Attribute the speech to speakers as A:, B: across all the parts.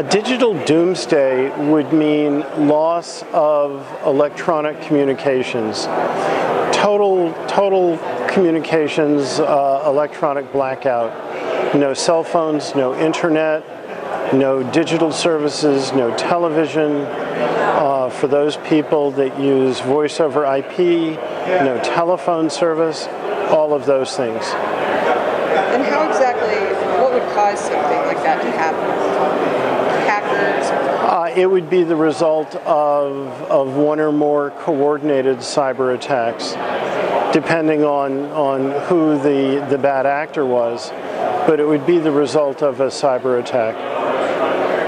A: A digital doomsday would mean loss of electronic communications, total communications, electronic blackout. No cell phones, no internet, no digital services, no television. For those people that use voice over IP, no telephone service, all of those things.
B: And how exactly, what would cause something like that to happen? Hackers?
A: It would be the result of one or more coordinated cyber attacks, depending on who the bad actor was, but it would be the result of a cyber attack.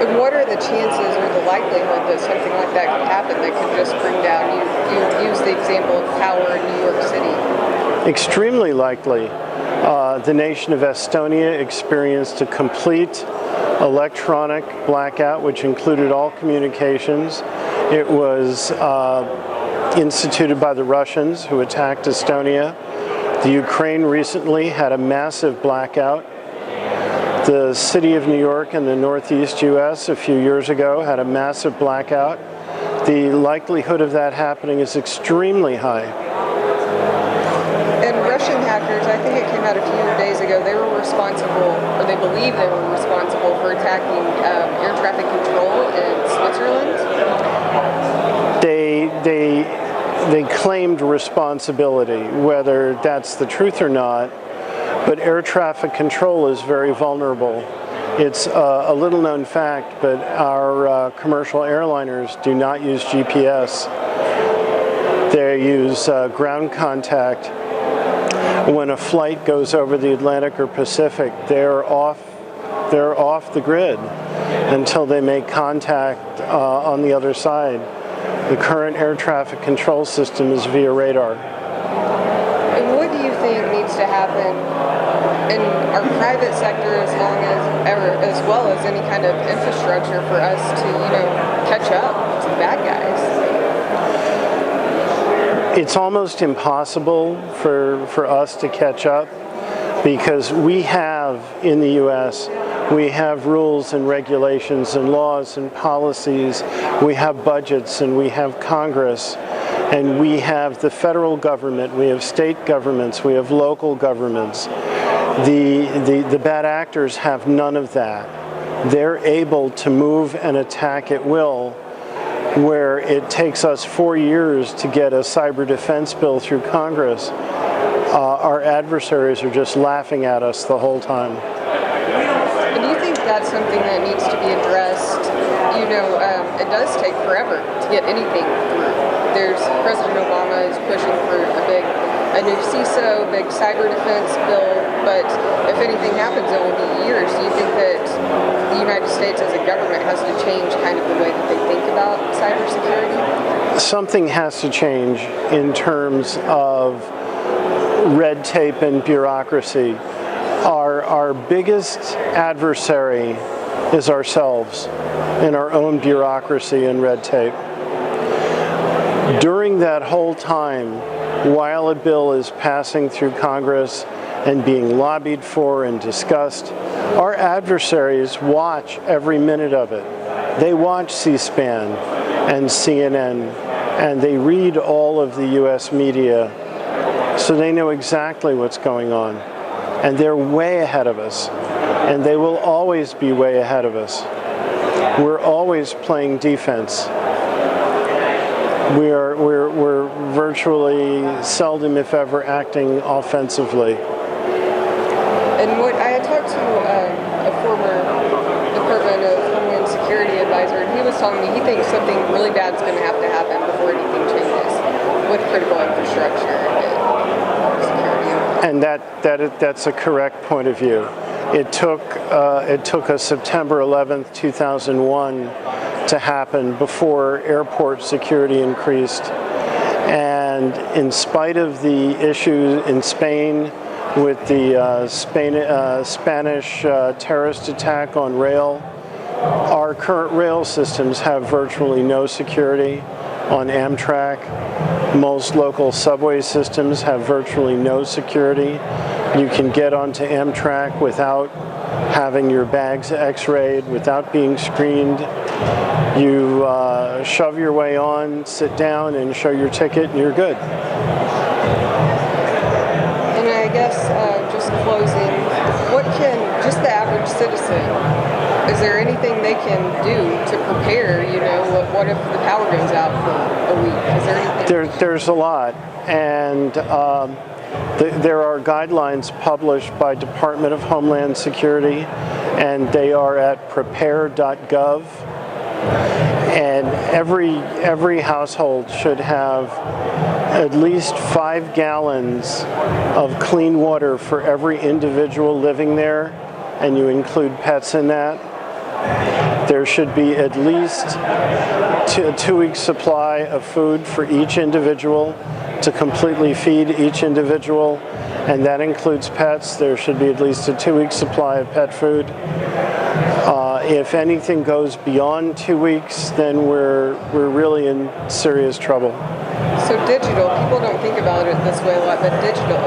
B: And what are the chances or the likelihood that something like that could happen that could just bring down, you use the example of power in New York City?
A: Extremely likely. The nation of Estonia experienced a complete electronic blackout, which included all communications. It was instituted by the Russians, who attacked Estonia. The Ukraine recently had a massive blackout. The city of New York in the northeast U.S. a few years ago had a massive blackout. The likelihood of that happening is extremely high.
B: And Russian hackers, I think it came out a few days ago, they were responsible, or they believe they were responsible for attacking air traffic control in Switzerland.
A: They claimed responsibility, whether that's the truth or not. But air traffic control is very vulnerable. It's a little known fact, but our commercial airliners do not use GPS. They use ground contact. When a flight goes over the Atlantic or Pacific, they're off the grid until they make contact on the other side. The current air traffic control system is via radar.
B: And what do you think needs to happen in our private sector, as well as any kind of infrastructure, for us to, catch up to the bad guys?
A: It's almost impossible for us to catch up, because we have, in the U.S., we have rules and regulations and laws and policies, we have budgets and we have Congress, and we have the federal government, we have state governments, we have local governments. The bad actors have none of that. They're able to move and attack at will, where it takes us 4 years to get a cyber defense bill through Congress. Our adversaries are just laughing at us the whole time.
B: And do you think that's something that needs to be addressed? It does take forever to get anything through. President Obama is pushing for a new CISO, big cyber defense bill, but if anything happens, it will be years. Do you think that the United States as a government has to change kind of the way that they think about cybersecurity?
A: Something has to change in terms of red tape and bureaucracy. Our biggest adversary is ourselves and our own bureaucracy and red tape. During that whole time, while a bill is passing through Congress and being lobbied for and discussed, our adversaries watch every minute of it. They watch C-SPAN and CNN, and they read all of the U.S. media, so they know exactly what's going on. And they're way ahead of us, and they will always be way ahead of us. We're always playing defense. We're virtually seldom, if ever, acting offensively.
B: And I had talked to a former Department of Homeland Security advisor, and he was telling me he thinks something really bad's going to happen before anything changes with critical infrastructure and security.
A: And that's a correct point of view. It took a September 11th, 2001 to happen before airport security increased. And in spite of the issue in Spain with the Spanish terrorist attack on rail, our current rail systems have virtually no security on Amtrak. Most local subway systems have virtually no security. You can get onto Amtrak without having your bags x-rayed without being screened. You shove your way on, sit down, and show your ticket, and you're good.
B: And I guess just closing, what can just the average citizen, is there anything they can do to prepare? You know, what if the power goes out for a week? Is there anything?
A: There's a lot, and there are guidelines published by Department of Homeland Security, and they are at prepare.gov. And every household should have at least 5 gallons of clean water for every individual living there, and you include pets in that. There should be at least a 2-week supply of food for each individual to completely feed each individual, and that includes pets. There should be at least a 2-week supply of pet food. If anything goes beyond 2 weeks, then we're really in serious trouble.
B: So digital, people don't think about it this way a lot, but digital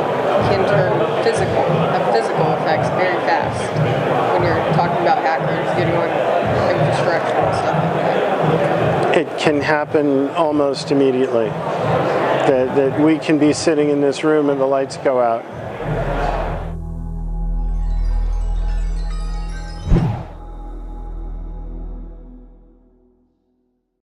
B: can turn have physical effects very fast when you're talking about hackers getting on infrastructure and stuff like that.
A: It can happen almost immediately. That we can be sitting in this room and the lights go out.